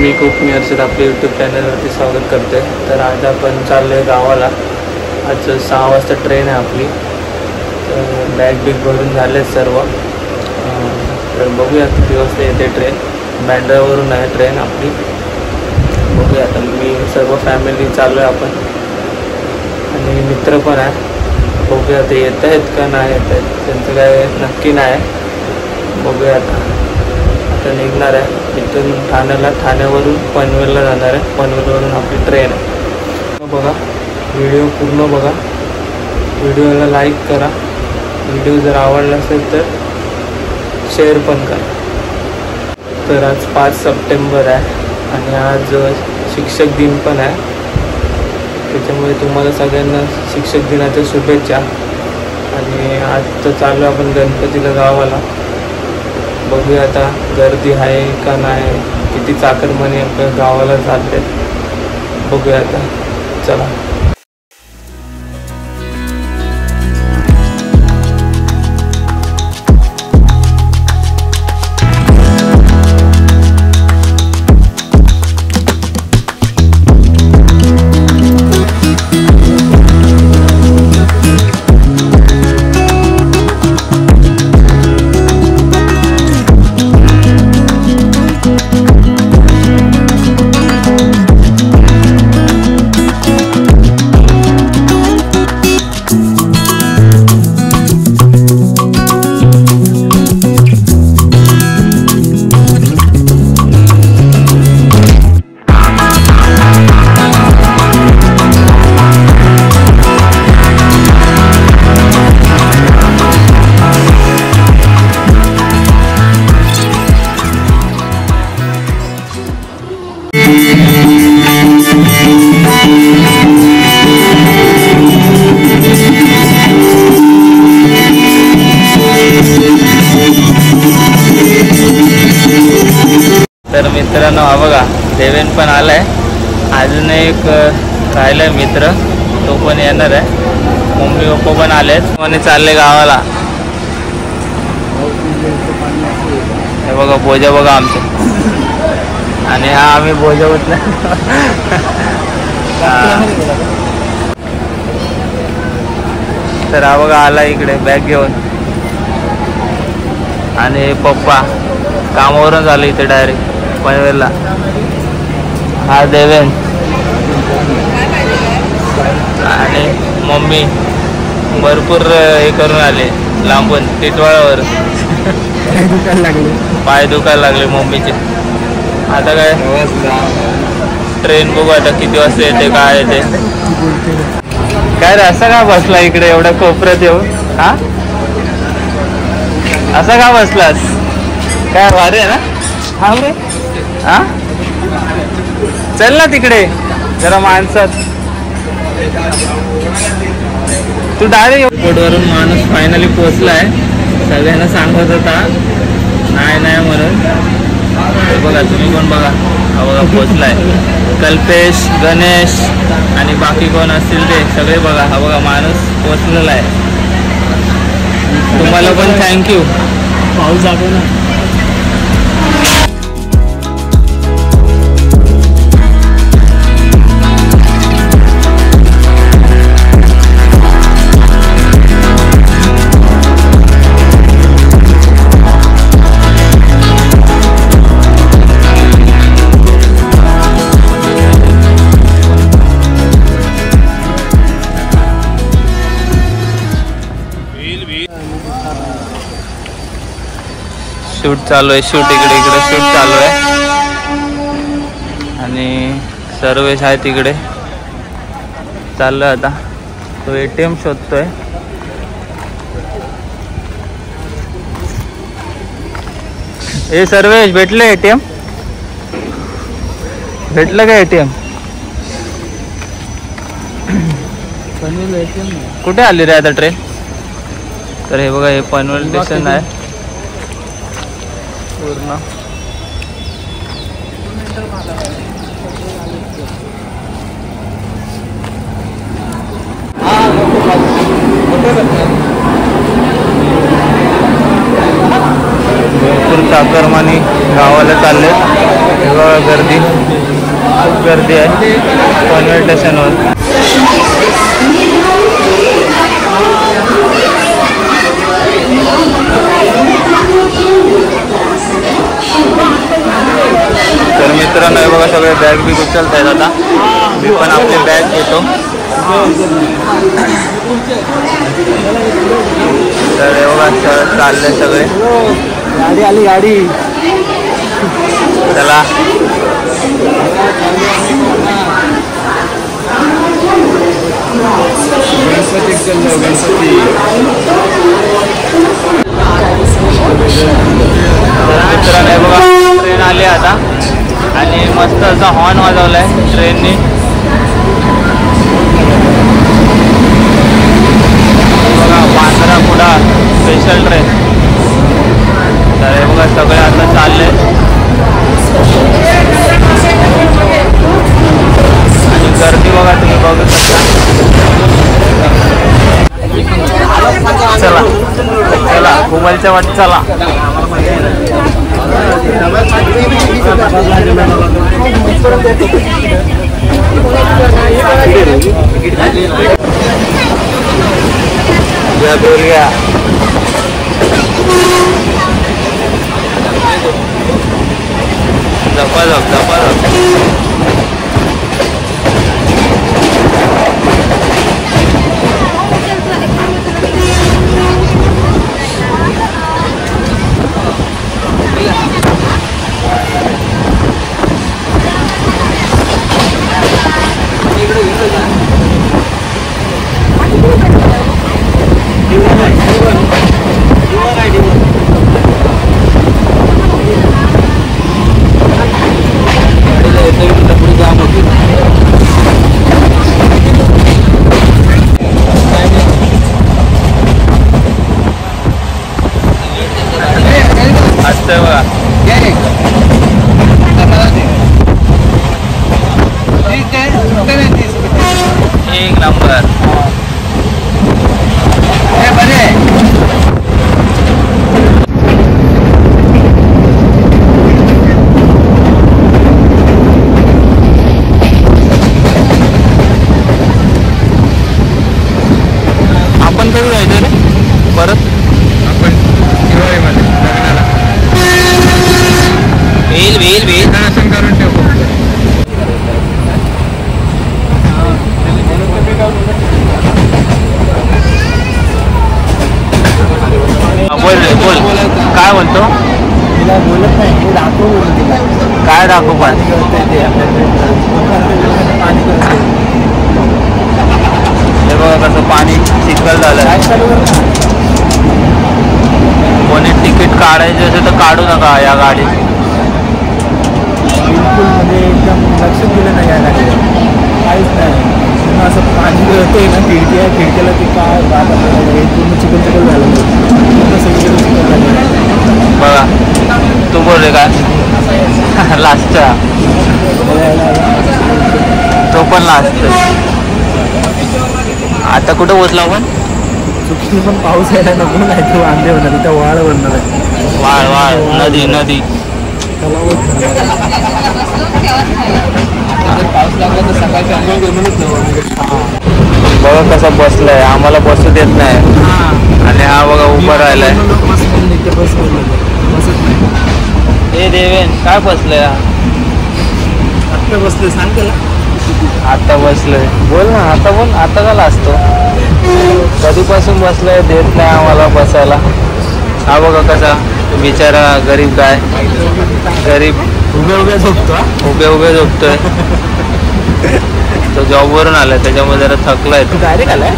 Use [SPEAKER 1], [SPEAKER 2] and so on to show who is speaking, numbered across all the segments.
[SPEAKER 1] मी खूप हर्षद आपल्या यूट्यूब चॅनलवरती स्वागत करते. तर आज आपण चाललो आहे गावाला. आज 6 वाजता ट्रेन आहे आपली. तर बॅग बिग भरून झाले सर्व. तर बघूया किती वाजता येते ट्रेन. बँड्रावरून आहे ट्रेन आपली. बघूया आता. मी सर्व फॅमिली चाललो आहे आपण आणि मित्र पण आहे. बघूया ते येत आहेत का नाही येत आहेत, त्यांचं काय नक्की नाही. बघूया आता निघणार आहे इथून ठाण्याला. ठाण्यावरून पनवेलला जाणार आहे. पनवेलवरून आपली ट्रेन आहे. बघा व्हिडिओ पूर्ण बघा. व्हिडिओला लाईक करा. व्हिडिओ जर आवडला असेल तर शेअर पण करा. तर आज 5 सप्टेंबर आहे आणि आज शिक्षक दिन पण आहे. त्याच्यामुळे तुम्हाला सगळ्यांना शिक्षक दिनाच्या शुभेच्छा. आणि आज तर चालू आपण गणपतीला गावाला. बघूया आता गर्दी आहे का नाही, किती चाकरमानी आपल्या गावाला जाते. बघूया आता. चला. तर मित्रांनो हा बघा देवेन पण आलाय. अजून एक राहिलाय मित्र, तो पण येणार आहे. मम्मी पप्पा पण आलेत आणि चालले गावाला. हे बघा बोजा बघा आमचे. आणि हा आम्ही बोजा उचला. तर हा बघा आला इकडे बॅग घेऊन. आणि पप्पा कामावरून आले इथे डायरेक्ट पनवेलला. हा देवेन आणि मम्मी भरपूर हे करून आले लांबून टिटवाळावर. पाय दुखायला लागले मम्मीचे. आता काय ट्रेन बघू आता किती वाजता येते काय येते. काय रे असं का बसला इकडे एवढ्या कोपऱ्यात येऊन? हा असा का बसलास? काय वारे आहे ना? हा रे. हा चल ना तिकडे जरा माणसात. तू डायरेक्ट एअरपोर्टवरून माणूस फायनली पोचलाय. सगळ्यांना सांगत होता नाही नाही म्हणून. बघा तुम्ही पण बघा. हा बघा पोचलाय. कल्पेश, गणेश आणि बाकी कोण असतील ते सगळे बघा. हा बघा माणूस पोचलेला आहे. तुम्हाला पण थँक्यू. पाऊस जातो ना. शूट चालू आहे. शूट इकडे शूट चालू आहे. आणि सर्वेश आहे तिकडे चाललो आता. तो ATM शोधतोय. हे सर्वेश भेटलं ATM? भेटलं का ATM? कुठे आली रे आता ट्रेन? तर हे बघा हे पनवेल स्टेशन आहे पूर्ण. भरपूर चाकरमानी गावाला चालले. तेव्हा बघा गर्दी, खूप गर्दी आहे पनवेल स्टेशनवर. तर मित्रांनो हे बघा सगळे बॅग बी उचलत आहेत. आता मी पण आपली बॅग घेतो. तर हे बघा चालले सगळे.
[SPEAKER 2] गाडी आली गाडी.
[SPEAKER 1] चला
[SPEAKER 2] गणपती चलो गणपती.
[SPEAKER 1] मित्रांनो हे बघा ट्रेन आली आता आणि मस्त असा हॉर्न वाजवलाय ट्रेननी. बघा बांद्रा-कुडा स्पेशल ट्रेन. तर हे बघा सगळे आता चालले आणि गर्दी बघा तुम्ही बघू शकता. चला चला कुंभलच्या वाट चला. बोल गया झपाझप झपाझप. एक नंबर. आपण कधी जायचं रे परत?
[SPEAKER 2] आपण दिवाळीमध्ये लग्नाला
[SPEAKER 1] वेल
[SPEAKER 2] दर्शन करून ठेवू.
[SPEAKER 1] बोल काय म्हणतो?
[SPEAKER 2] तिला बोलत नाही, दाखवू.
[SPEAKER 1] काय दाखवू? पाणी हे बघा कसं पाणी चिखल झालं. कोणी तिकीट काढायचे असेल तर काढू नका या गाडीत.
[SPEAKER 2] बिलकुल म्हणजे एकदम लक्ष दिलं नाही या गाडीवर, काहीच नाही. असं पाणी गळतंय ना खिडक्याला ते काय बात आपल्याला पूर्ण चिखल झालं. पूर्ण सगळीकडे चिखल झालं.
[SPEAKER 1] बघा तू बोल रे काय लास्टचा तो पण लास्ट. आता कुठं पोचला आपण?
[SPEAKER 2] चुकीने पण पाऊस यायला नको नाही तो वांदे होणार. तिथं वाळ बनणार आहे.
[SPEAKER 1] वाळ नदी
[SPEAKER 2] पाऊस लागला तर सकाळची अंघोळ करूनच
[SPEAKER 1] बघा कसा बसलाय. आम्हाला बसू देत नाही आणि हा बघा उभा राहिलाय. हे देवेन काय बसलंय?
[SPEAKER 2] आत्ता बसलोय. सांग त्याला
[SPEAKER 1] आता बसलोय. बोल ना आता बोल. आता का असतो कधीपासून बसलाय देत नाही आम्हाला बसायला. हा बघा कसा बिचारा गरीब गाय. गरीब
[SPEAKER 2] उभे झोपतो.
[SPEAKER 1] उभे झोपतोय. तो जॉबवरून आलाय त्याच्यामुळे जरा थकलाय.
[SPEAKER 2] डायरेक्ट आलाय.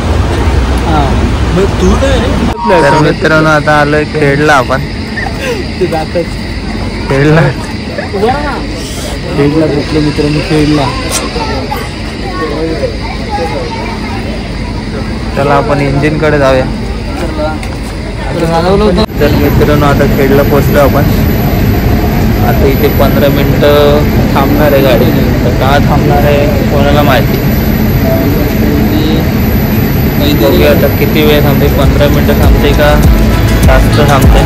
[SPEAKER 2] तू
[SPEAKER 1] तर मित्रांनो आता आलोय खेडला. आपण खेडला
[SPEAKER 2] भेटलो मित्रांनो. खेडला
[SPEAKER 1] चला आपण इंजिन कडे जाऊया. तर मित्रांनो आता खेडला पोहोचलो आपण. आता इथे 15 मिनटं थांबणार आहे गाडी. तर का थांबणार आहे कोणाला माहिती. बघूया आता किती वेळ थांबते. 15 मिनटं थांबते का जास्त थांबते.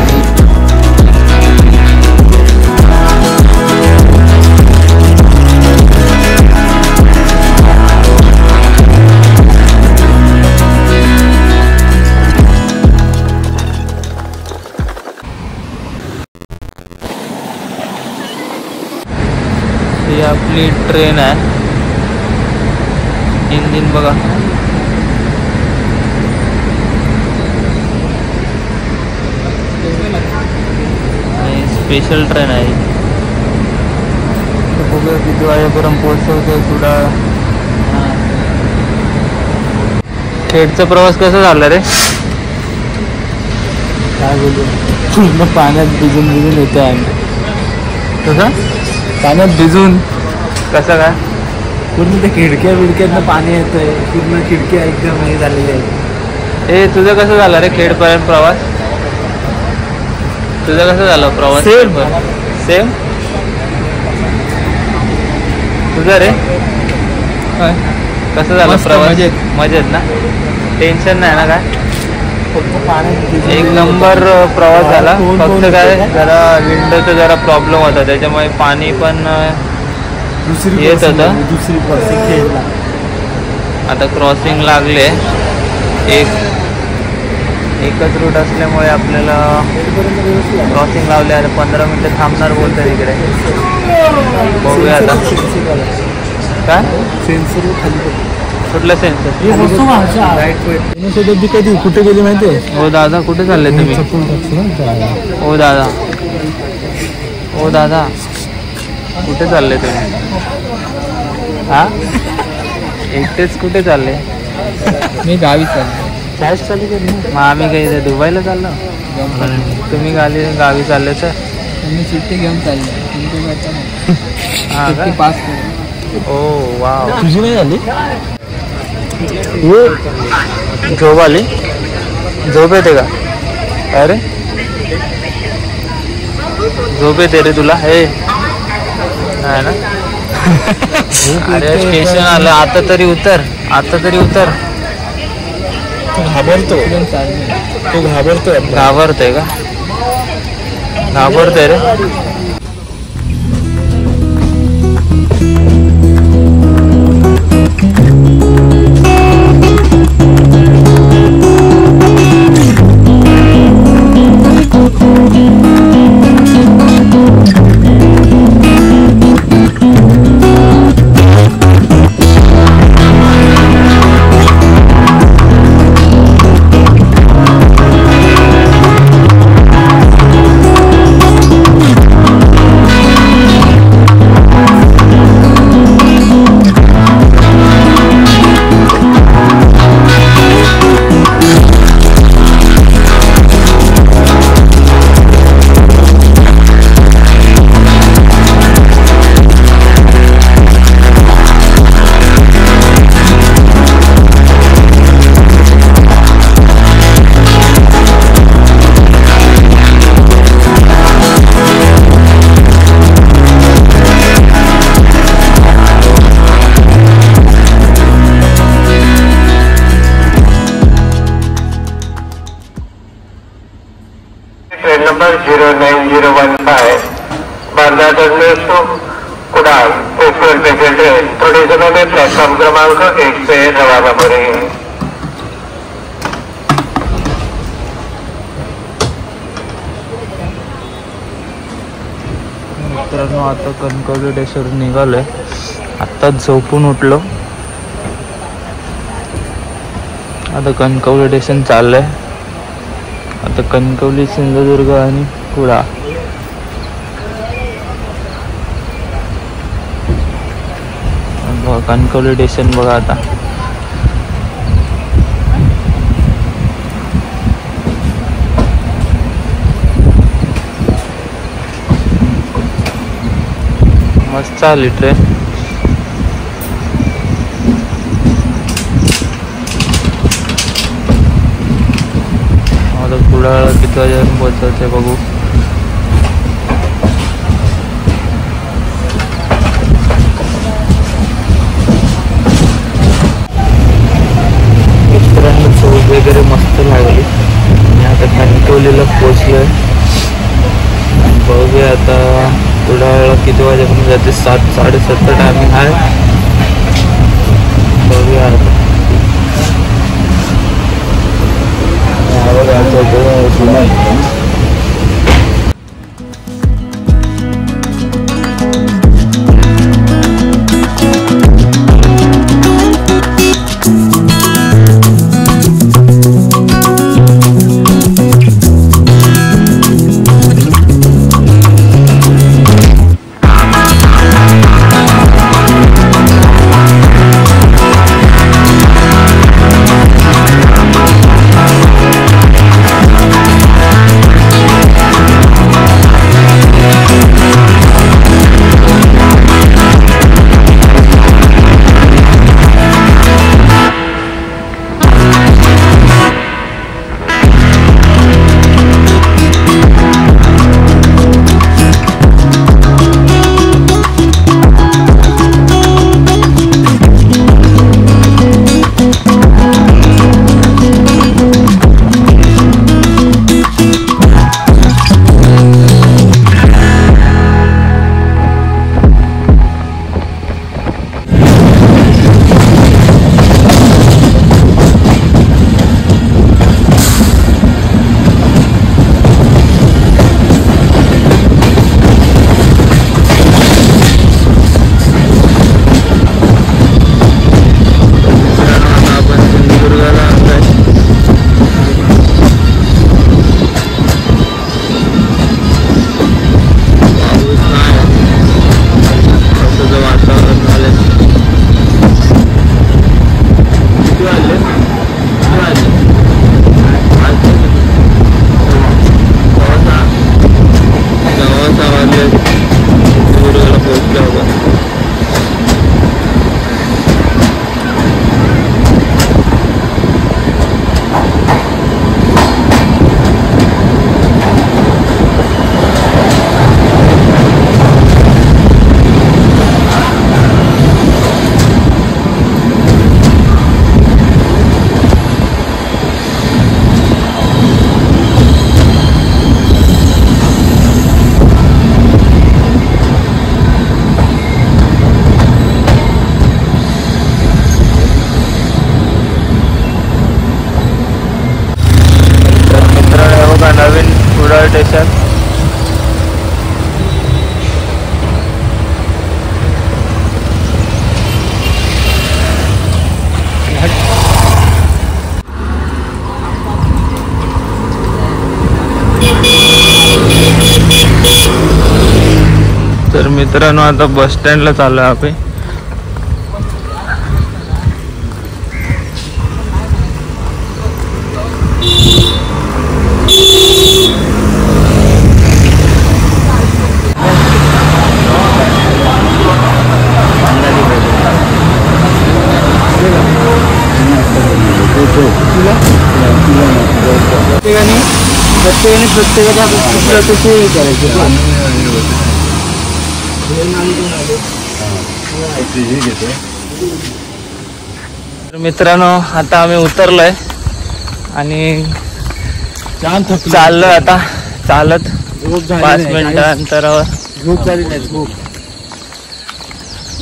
[SPEAKER 1] ही आपली ट्रेन आहे. इंजिन बघा. स्पेशल ट्रेन आहे. बघूया किती वाजेपर्यंत पोहोचवते कुडाळ. खेडचा प्रवास कसा झाला रे?
[SPEAKER 2] काय बोलू, पूर्ण पाण्यात भिजून येते आम्ही.
[SPEAKER 1] कसं
[SPEAKER 2] पाण्यात भिजून
[SPEAKER 1] कसं काय?
[SPEAKER 2] पूर्ण त्या खिडक्यातनं पाणी येतंय. पूर्ण खिडक्या एकदम हे झालेली आहे.
[SPEAKER 1] ए तुझं कसं झालं रे खेडपर्यंत प्रवास? तुझं कसं झालं प्रवास? सेम तुझं रे कसं झालं प्रवास? मजेत ना, टेन्शन नाही ना काय? एक नंबर प्रवास झाला. फक्त काय जरा विंडोचा जरा प्रॉब्लेम होता, त्याच्यामुळे पाणी पण येत होतं.
[SPEAKER 2] दुसरी क्रॉसिंग
[SPEAKER 1] आता क्रॉसिंग लागले. एकच रूट असल्यामुळे आपल्याला क्रॉसिंग लावले. आता 15 मिनिटं थांबणार बोलतात इकडे. बघूया आता काय
[SPEAKER 2] सेन्सर
[SPEAKER 1] कुठलं सेन्सर.
[SPEAKER 2] कधी कुठे गेली माहिती आहे?
[SPEAKER 1] हो दादा कुठे चालले तुम्ही? हो दादा, हो दादा कुठे चालले तुम्ही? हा एकटेच कुठे चालले?
[SPEAKER 2] मी गावी चाललो.
[SPEAKER 1] कायच चालू केली मग? आम्ही काही इथे दुबईला चाललो. तुम्ही गावी चालले तर
[SPEAKER 2] मी चिठ्ठी घेऊन चाललो.
[SPEAKER 1] हां का?
[SPEAKER 2] पास
[SPEAKER 1] ओ वा.
[SPEAKER 2] तुझी नाही झाली?
[SPEAKER 1] झोप आली? झोप येते का? अरे झोप येते रे तुला? हे आहे ना. अरे स्टेशन आलं. आता तरी उतर, आता तरी उतर.
[SPEAKER 2] घाबरतोय
[SPEAKER 1] घाबरतोय का? घाबरतोय रे.
[SPEAKER 3] Number 09015 Bandra terminus to Kudal express special train थोड़ी समय में प्लेटफॉर्म क्रमांक 1 पे रवाना हो रही है.
[SPEAKER 1] मित्रांनो आता कणकवली स्टेशन निघालोय. आत्ताच झोपून उठलो. आता कणकवली स्टेशन चाललंय. आता कणकवली, सिंधुदुर्ग आणि कुडाळ. कणकवली स्टेशन बघा आता. मस्त चालली ट्रेन. आता कुडाळ किती वाजेपर्यंत पोहोचवते बघू. मित्रांनो झोप वगैरे मस्त लागली. आणि आता कणकवलीला पोचलोय. बघूया आता कुडाळ किती वाजेपर्यंत जाते. 7, 7:30 टायमिंग आहे. बघूया आता. मित्रांनो आता बस स्टँडला चाललो आहे आपण. मित्रांनो आता आम्ही उतरलोय आणि चाललोय आता चालत 5 मिनिटांतरावर.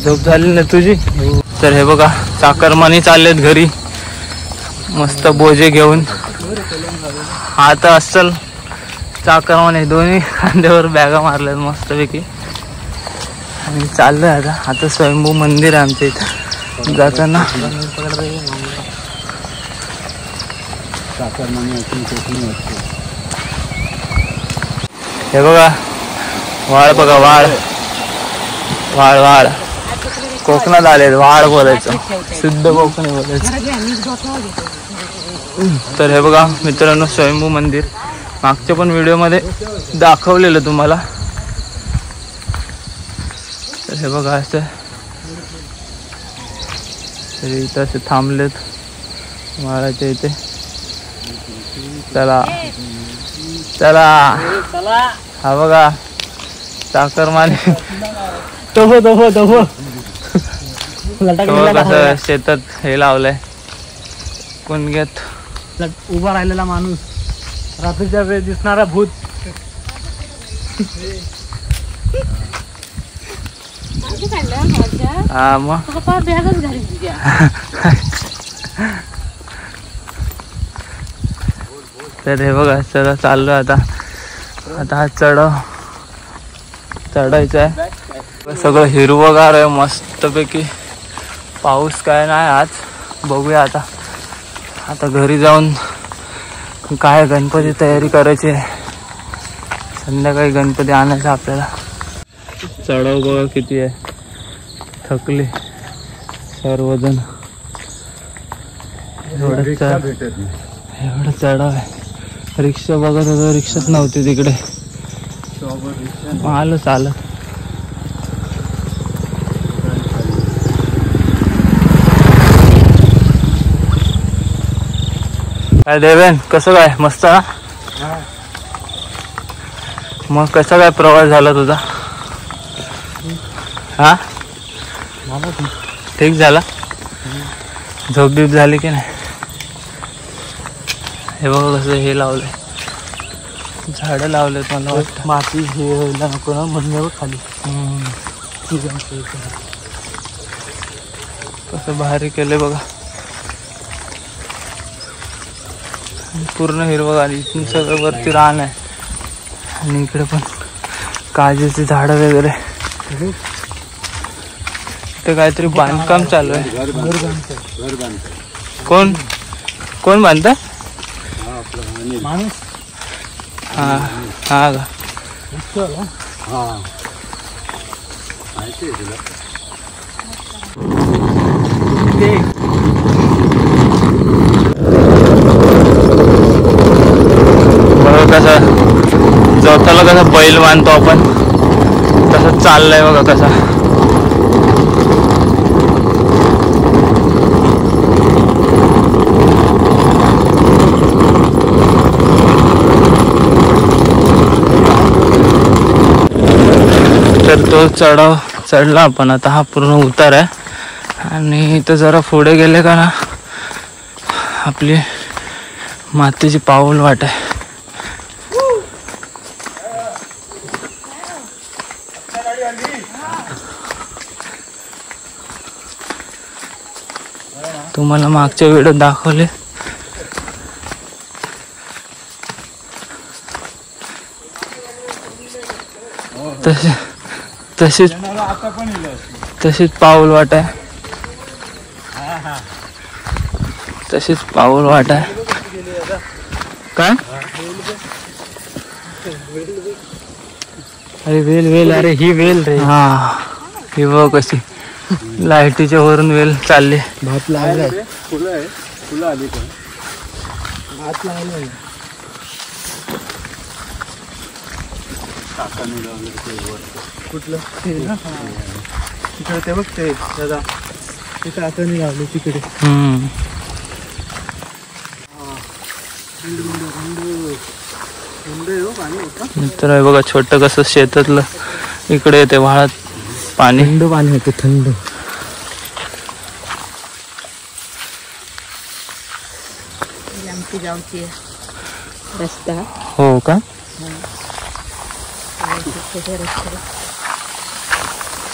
[SPEAKER 1] झोप झाली ना तुझी? तर हे बघा चाकरमानी चाललेत घरी मस्त बोजे घेऊन. आता असल चाकरमानी दोन्ही खांद्यावर बॅगा मारल्यात मस्तपैकी आणि चाललोय आता. आता स्वयंभू मंदिर आहे आमच्या इथं जाताना. हे बघा वाळ बघा वाळ वाळ वाळ कोकणात आले वाळ बोलायचं शुद्ध कोकणी बोलायचं. तर हे बघा मित्रांनो स्वयंभू मंदिर मागच्या पण व्हिडिओमध्ये दाखवलेलं तुम्हाला. तर हे बघा असं तरी इथं असे थांबलेत महाराजच्या इथे. चला चला हा बघा चाकरमानी तोफो तोफो तोफो कसं शेतात हे लावलंय कुणग्यात
[SPEAKER 2] उभा राहिलेला माणूस रात्रीच्या वेळ दिसणारा भूत.
[SPEAKER 1] हा मग तर हे बघा चला चाललो आता. आता हा चढायचा आहे. सगळं हिरवगार आहे मस्तपैकी. पाऊस काय नाही आज. बघूया आता. आता घरी जाऊन काय गणपती तयारी करायची आहे. संध्याकाळी गणपती आणायचा आपल्याला. चढाव बघा किती आहे. थकले सर्वजण. एवढं चढाव आहे. रिक्षा बघत होतो रिक्षाच नव्हती तिकडे. आलं चालत. काय देवेन कसं काय मस्त ना? मग कसा काय प्रवास झाला तुझा? हा ठीक झाला. झोप बीप झाली की नाही? हे बघा कसं हे लावलंय झाडं लावलेत. मला वाटतं
[SPEAKER 2] माती हे व्हायला नको ना म्हणून खाली.
[SPEAKER 1] कसं भारी केलंय बघा. पूर्ण हिरवं आली. इथून सगळं वरती रान आहे आणि इकडे पण काजूची झाडं वगैरे. इथे काहीतरी बांधकाम चालू आहे. कोण कोण बांधत?
[SPEAKER 2] माणूस.
[SPEAKER 1] हा हा का? बघा कसं जोताला कसा बैल बांधतो आपण तसं चाललंय बघा कसा. तर तो चढाव चढला आपण. आता हा पूर्ण उतार आहे आणि इथं जरा पुढे गेले का ना आपली मातीची पाऊल वाट आहे. तुम्हाला मागच्या व्हिडिओ दाखवले. तशीच पाऊल वाट आहे. तशीच पाऊल वाट आहे. काय
[SPEAKER 2] अरे वेल वेल, अरे ही वेल रे.
[SPEAKER 1] हा ही बघ कशी लाईटीच्या वरून वेल चालले.
[SPEAKER 2] भात लावलाय. फुलं आहे, फुलं आली पण भात लावलाय. कुठलं ते ना तिकडे ते बघ ते दादा ते काकाने लावले तिकडे.
[SPEAKER 1] मित्र आहे बघा छोटं कसं शेतातलं इकडे येते वाळत पाणी.
[SPEAKER 2] थंड पाणी होते थंड.
[SPEAKER 4] आमची गावची रस्ता.
[SPEAKER 1] हो का.
[SPEAKER 4] छोटे रस्ते.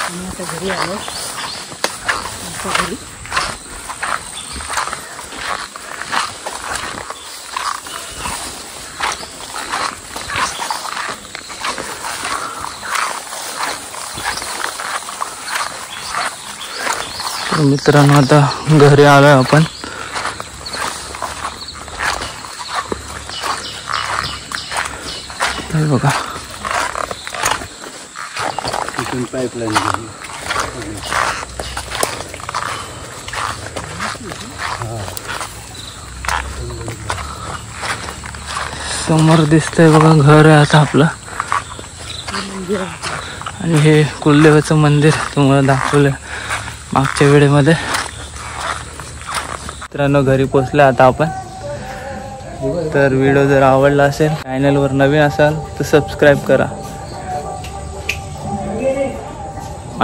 [SPEAKER 4] आम्ही आता घरी आलो. आमच्या घरी
[SPEAKER 1] मित्रांनो आता घरी आलोय आपण. हे बघा
[SPEAKER 2] पाईपलाईन
[SPEAKER 1] समोर दिसतंय बघा घर आहे आता आपलं. आणि हे कुलदेवाचं मंदिर तुम्हाला दाखवलं मागच्या वेळेमध्ये. मित्रांनो घरी पोचले आता आपण. तर व्हिडिओ जर आवडला असेल, चॅनलवर नवीन असाल तर सबस्क्राईब करा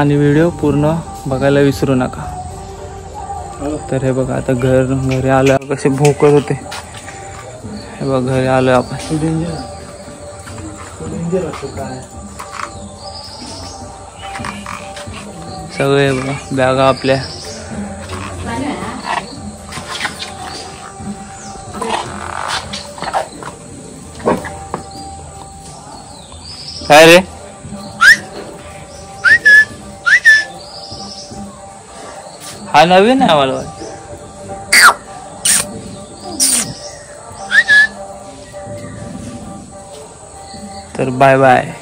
[SPEAKER 1] आणि व्हिडिओ पूर्ण बघायला विसरू नका. तर हे बघा आता घरी आलं कसे भोकत होते. हे बघा घरी आलोय आपण. सगळे बघा बॅगा आपल्या. काय रे हा नवीन आहे आम्हाला. तर बाय बाय.